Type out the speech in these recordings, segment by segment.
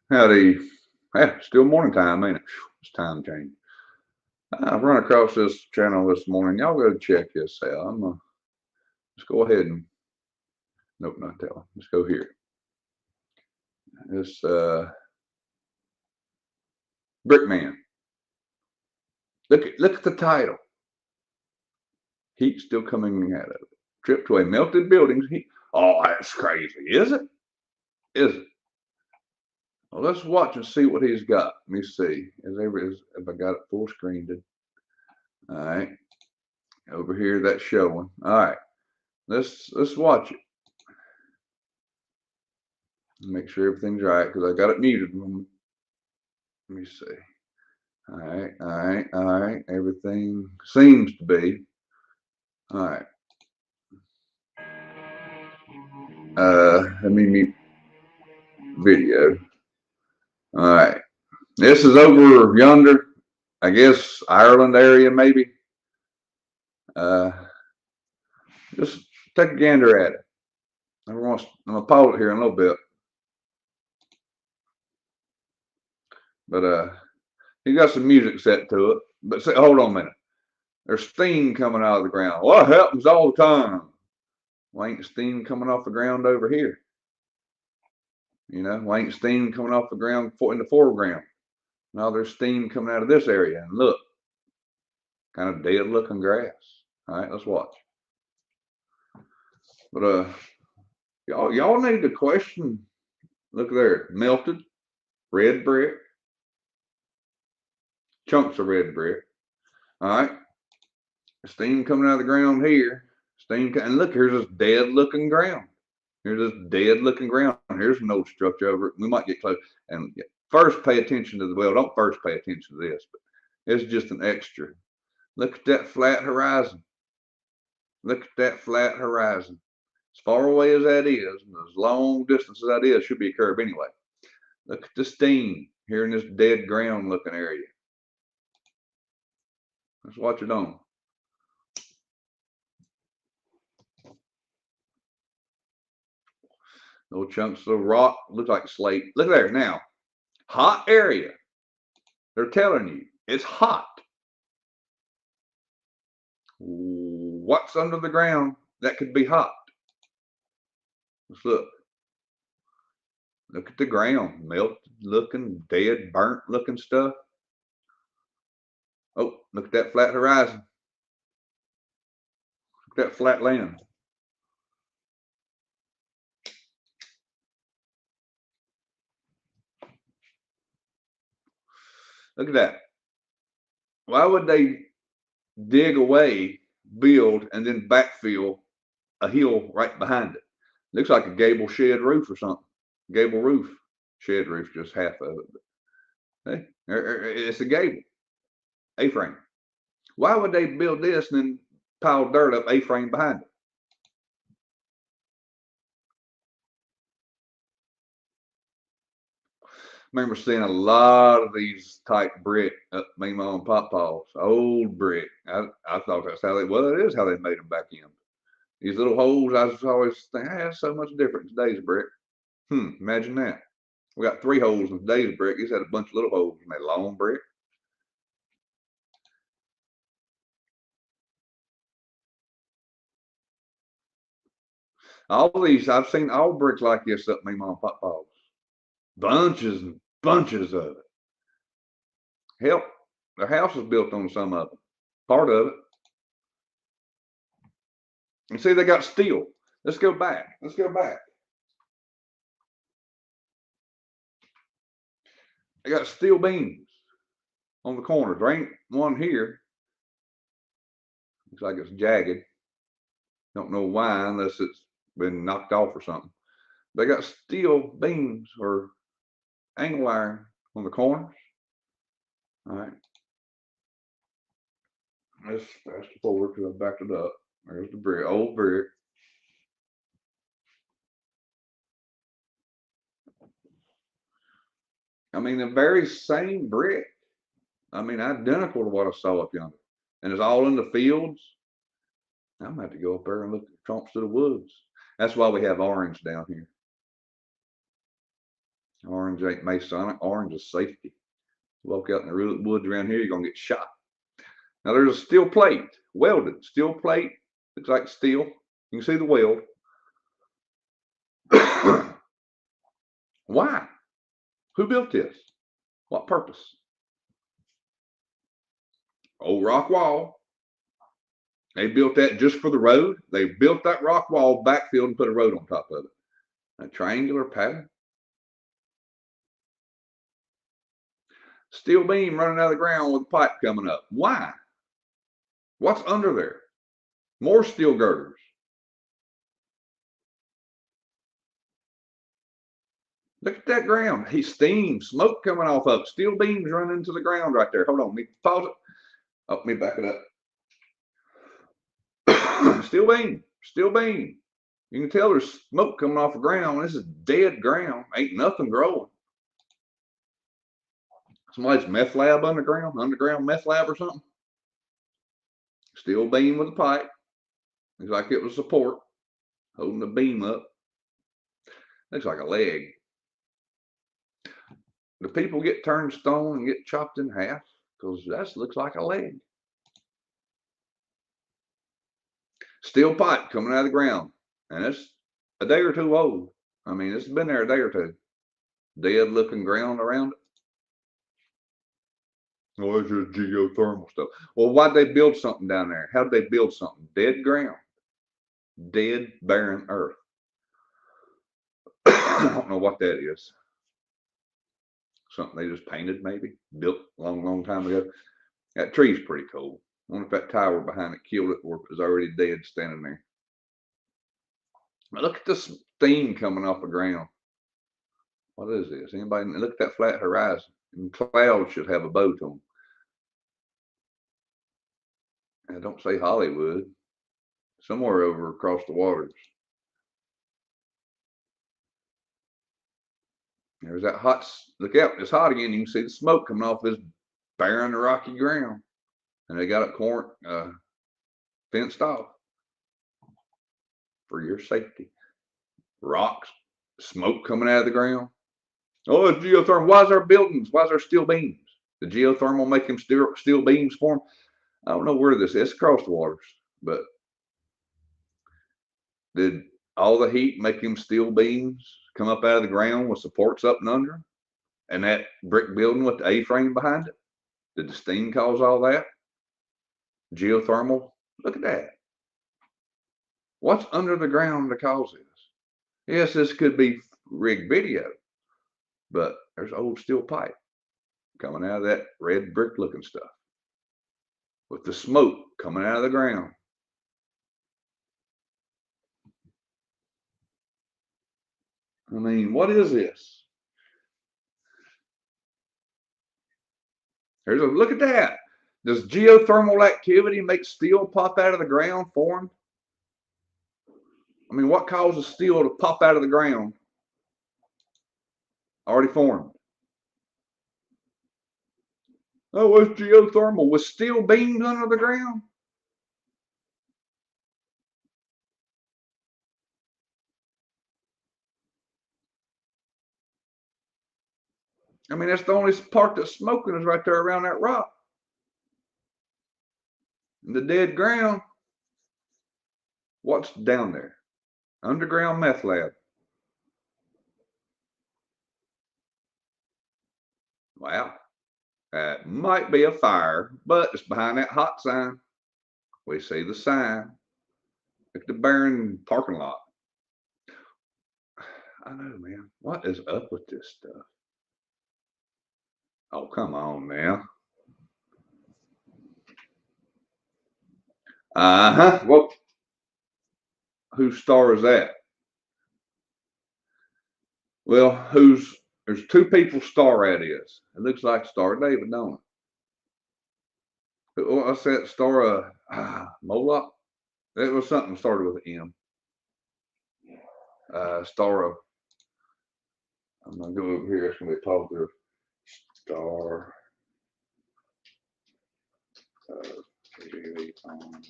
Howdy. Yeah, still morning time, ain't it? It's time change. I've run across this channel this morning. Y'all go check this out. Let's go ahead and nope, not that one. Let's go here. This Brickman. Look at the title. Heat still coming out of it. Trip to a melted building's heat. Oh, that's crazy, is it? Is it? Well, let's watch and see what he's got. Let me see. If I got it full screened. All right. Over here, that's showing. All right. Let's watch it. Make sure everything's right because I got it muted. Let me see. All right, all right, all right. Everything seems to be. All right. Let me mute video. All right. This is over yonder. I guess Ireland area maybe. Uh, just take a gander at it. I'm gonna pause it here in a little bit. But he got some music set to it. But say, hold on a minute. There's steam coming out of the ground. What happens all the time? Why ain't steam coming off the ground over here? Why ain't steam coming off the ground in the foreground? Now there's steam coming out of this area. And look, kind of dead looking grass. All right, let's watch. But y'all need to question. Look there, melted red brick, chunks of red brick. All right, steam coming out of the ground here. And look, here's this dead looking ground. Here's this dead looking ground. Here's no structure over it. We might get close. And first, pay attention to don't first pay attention to this, but it's just an extra. Look at that flat horizon. Look at that flat horizon. As far away as that is, and as long distance as that is, should be a curve anyway. Look at the steam here in this dead ground looking area. Let's watch it on. Little chunks of rock, looks like slate. Look there now. Hot area. They're telling you it's hot. What's under the ground that could be hot? Let's look. Look at the ground, melted looking, dead, burnt looking stuff. Oh, look at that flat horizon. Look at that flat land. Look at that. Why would they dig away, build, and then backfill a hill right behind it? Looks like a gable shed roof or something. Gable roof. Shed roof, just half of it. Hey, it's a gable. A-frame. Why would they build this and then pile dirt up A-frame behind it? I remember seeing a lot of these type brick up me mom and pop paws. Old brick. I thought that's how it is how they made them back in. These little holes, I was always thinking, hey, that's so much different in today's brick. Imagine that. We got 3 holes in today's brick. He's had a bunch of little holes in that long brick. All these, I've seen all bricks like this up me mom pop paws. Bunches and bunches of it. Hell, their house was built on some of them. Part of it. And see, they got steel. Let's go back. Let's go back. They got steel beams on the corners. There ain't one here. Looks like it's jagged. Don't know why, unless it's been knocked off or something. They got steel beams or angle iron on the corners. All right. Let's fast forward because I backed it up. There's the brick, old brick. I mean, the very same brick. I mean, identical to what I saw up yonder. And it's all in the fields. I'm gonna have to go up there and look at the trunks of the woods. That's why we have orange down here. Orange ain't Masonic. Orange is safety. Walk out in the woods around here, you're going to get shot. Now there's a steel plate, welded steel plate. Looks like steel. You can see the weld. Why? Who built this? What purpose? Old rock wall. They built that just for the road. They built that rock wall backfield and put a road on top of it. A triangular pattern. Steel beam running out of the ground with a pipe coming up. Why? What's under there? More steel girders. Look at that ground. Steam, smoke coming off of it. Steel beams running into the ground right there. Hold on, let me pause it. Oh, let me back it up. Steel beam, steel beam. You can tell there's smoke coming off the ground. This is dead ground. Ain't nothing growing. Somebody's meth lab underground meth lab or something. Steel beam with a pipe. Looks like it was support, holding the beam up. Looks like a leg. Do people get turned stone and get chopped in half? Because that looks like a leg. Steel pipe coming out of the ground. And it's a day or two old. I mean, it's been there a day or two. Dead looking ground around it. Oh, it's just geothermal stuff. Well, why'd they build something down there? How'd they build something? Dead ground. Dead, barren earth. I don't know what that is. Something they just painted, maybe. Built a long, long time ago. That tree's pretty cool. I wonder if that tower behind it killed it or it was already dead standing there. Now look at this steam coming off the ground. What is this? Anybody look at that flat horizon? And clouds should have a bow to them. And don't say Hollywood. Somewhere over across the waters. There's that hot, look out, it's hot again. You can see the smoke coming off this barren, rocky ground. And they got it fenced off for your safety. Rocks, smoke coming out of the ground. Oh, it's geothermal. Why is there buildings? Why is there steel beams? The geothermal make them steel beams form? I don't know where this is. It's across the waters. But did all the heat make them steel beams come up out of the ground with supports up and under? And that brick building with the A-frame behind it? Did the steam cause all that? Geothermal? Look at that. What's under the ground to cause this? Yes, this could be rigged video, but there's old steel pipe coming out of that red brick looking stuff with the smoke coming out of the ground. I mean, what is this? Look at that. Does geothermal activity make steel pop out of the ground formed? I mean, what causes steel to pop out of the ground? Already formed. Oh, it's geothermal with steel beams under the ground? I mean, that's the only part that's smoking is right there around that rock. And the dead ground, what's down there? Underground meth lab. Wow. That might be a fire, but it's behind that hot sign. We see the sign. Look at the barren parking lot. I know, man. What is up with this stuff? Oh, come on now. Uh-huh. Well, whose star is that? Well, there's two people's star that is. It looks like Star David, don't it? What's that star? Moloch? It was something started with an M. Star of, I'm going to go over here. It's going to be positive. Star. TV online.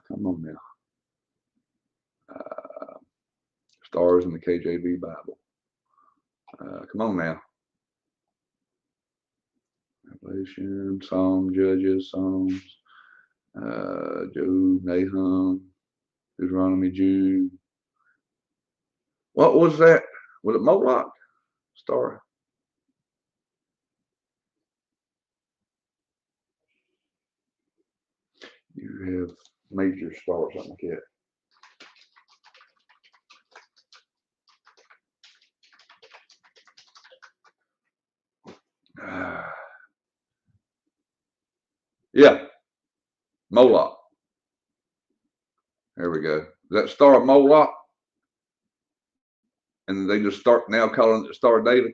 Come on now. Stars in the KJV Bible. Come on now. Revelation, Psalm, Judges, Psalms, Job, Nahum, Deuteronomy, Jude. What was that? Was it Moloch? Star. You have major stars, something like that. Yeah, Moloch. There we go. Is that Star of Moloch? And they just start now calling it the Star of David.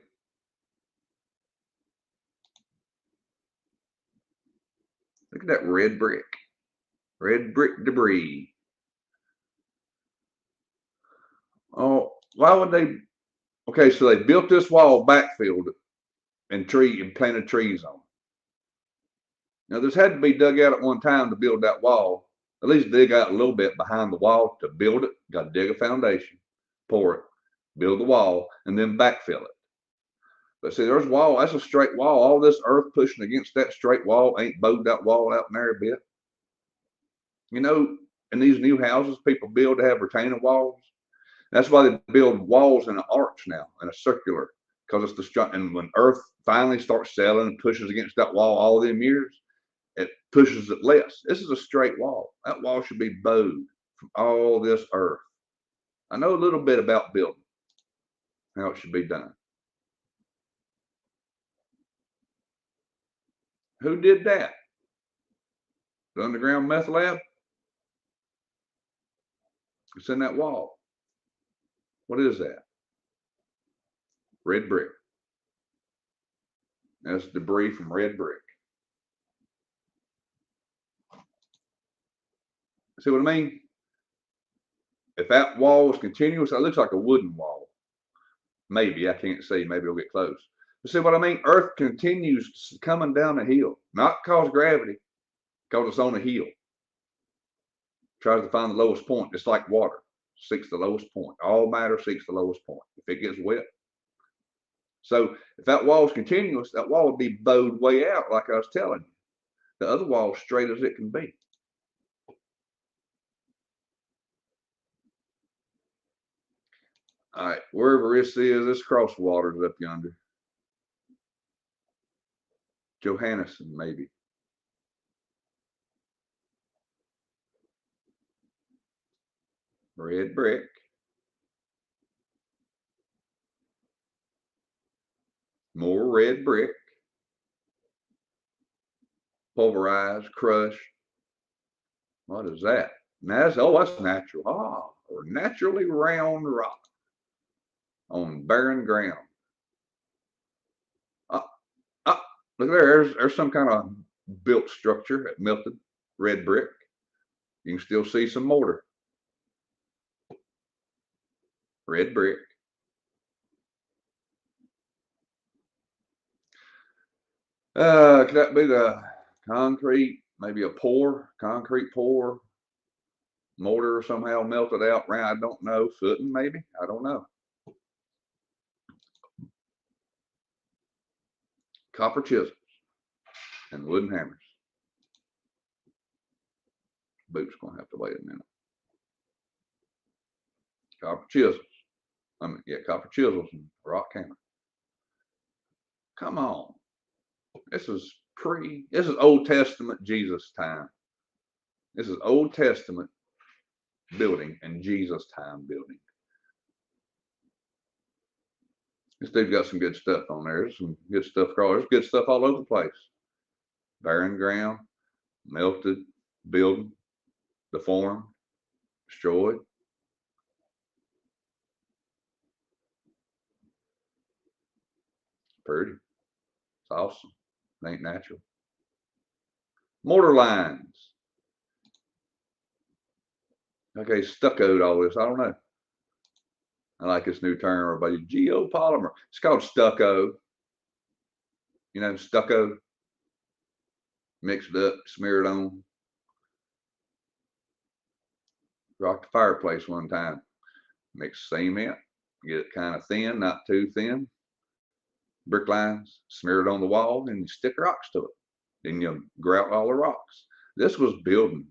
Look at that red brick. Red brick debris. Oh, why would they? Okay, so they built this wall backfilled and planted trees on it. Now this had to be dug out at one time to build that wall. At least dig out a little bit behind the wall to build it. Got to dig a foundation, pour it, build the wall, and then backfill it. But see, there's a wall. That's a straight wall. All this earth pushing against that straight wall ain't bowed that wall out in there a bit. You know, in these new houses, people build to have retaining walls. That's why they build walls in an arch now, in a circular, because it's the strong. And when earth finally starts settling and pushes against that wall all them years, it pushes it less. This is a straight wall. That wall should be bowed from all this earth. I know a little bit about building, how it should be done. Who did that? The underground meth lab? It's in that wall. What is that? Red brick. That's debris from red brick. See what I mean? If that wall is continuous, it looks like a wooden wall. Maybe, I can't see. Maybe it'll get close. But see what I mean? Earth continues coming down a hill, not because gravity, because it's on a hill. Tries to find the lowest point. It's like water, seeks the lowest point. All matter seeks the lowest point. If it gets wet. So if that wall is continuous, that wall would be bowed way out, like I was telling you. The other wall straight as it can be. All right, wherever this cross waters up yonder. Johannesson, maybe. Red brick. More red brick. Pulverized, crushed. What is that? That's natural. Or naturally round rock on barren ground. Look there. There's some kind of built structure at melted red brick. You can still see some mortar. Red brick. Could that be the concrete? Maybe a concrete pour, mortar somehow melted out round. I don't know. Footing maybe. I don't know. Copper chisels and wooden hammers. Boot's gonna have to wait a minute. Copper chisels. Copper chisels and rock hammer. Come on. This is Old Testament Jesus time. This is Old Testament building and Jesus time building. This dude got some good stuff on there. There's some good stuff. There's good stuff all over the place. Barren ground, melted, building, deformed, destroyed. Pretty. It's awesome. It ain't natural. Mortar lines. Okay, stuccoed all this. I don't know. I like this new term, everybody. Geopolymer. It's called stucco. You know, stucco. Mixed up, smeared on. Rocked the fireplace one time. Mix cement, get it kind of thin, not too thin. Brick lines, smear it on the wall, and you stick rocks to it. Then you grout all the rocks. This was buildings.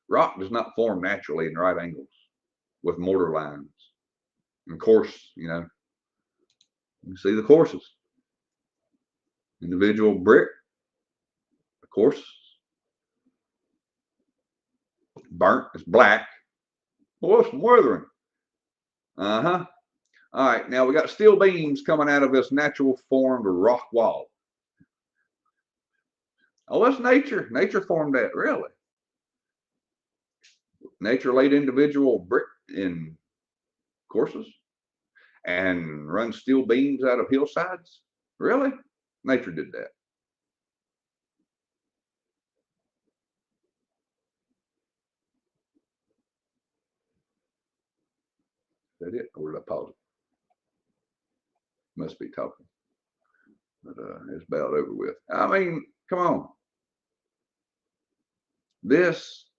Rock does not form naturally in right angles with mortar lines. And course, you know, you see the courses. Individual brick, of course, burnt, it's black. Well, it's weathering. Uh-huh. All right, now we got steel beams coming out of this natural formed rock wall. Oh, that's nature. Nature formed that, really. Nature laid individual brick in courses and run steel beams out of hillsides. Really? Nature did that. Is that it? Or did I pause it? Must be talking. But it's about over with. I mean, come on. This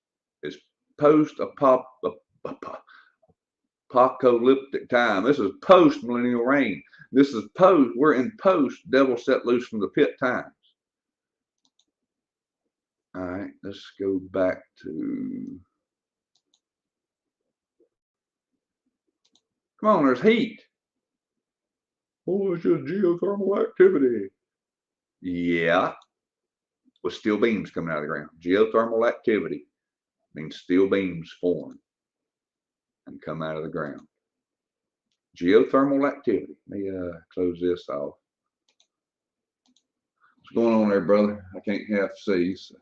is post-apocalyptic time. This is post-millennial reign. This is we're in devil set loose from the pit times. All right, let's go back to, come on, there's heat. Oh, it's just geothermal activity. Yeah, with steel beams coming out of the ground. Geothermal activity means steel beams form and come out of the ground. Geothermal activity. Let me close this off. What's going on there, brother? I can't half see. So.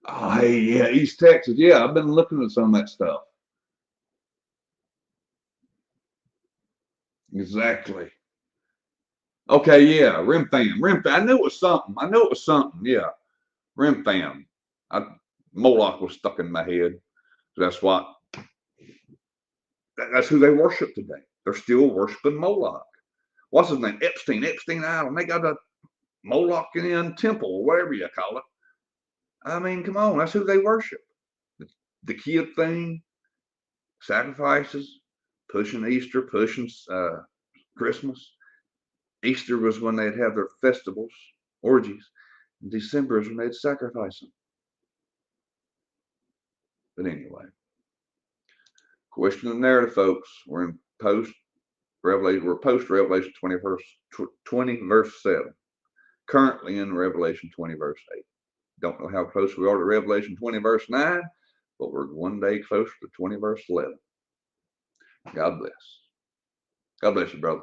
Oh, hey, yeah, East Texas. Yeah, I've been looking at some of that stuff. Exactly. Okay, yeah, rim fam. I knew it was something. Yeah, rim fam. Moloch was stuck in my head. That's what. That's who they worship today. They're still worshiping Moloch. What's his name? Epstein Island. They got a Molochian temple, or whatever you call it. I mean, come on, that's who they worship. The kid thing, sacrifices, pushing Easter, pushing Christmas. Easter was when they'd have their festivals, orgies. December is when they'd sacrifice them. But anyway, question the narrative, folks. We're in post Revelation. We're post Revelation 20 verse 7. Currently in Revelation 20 verse 8. Don't know how close we are to Revelation 20 verse 9, but we're one day closer to 20 verse 11. God bless. God bless you, brother.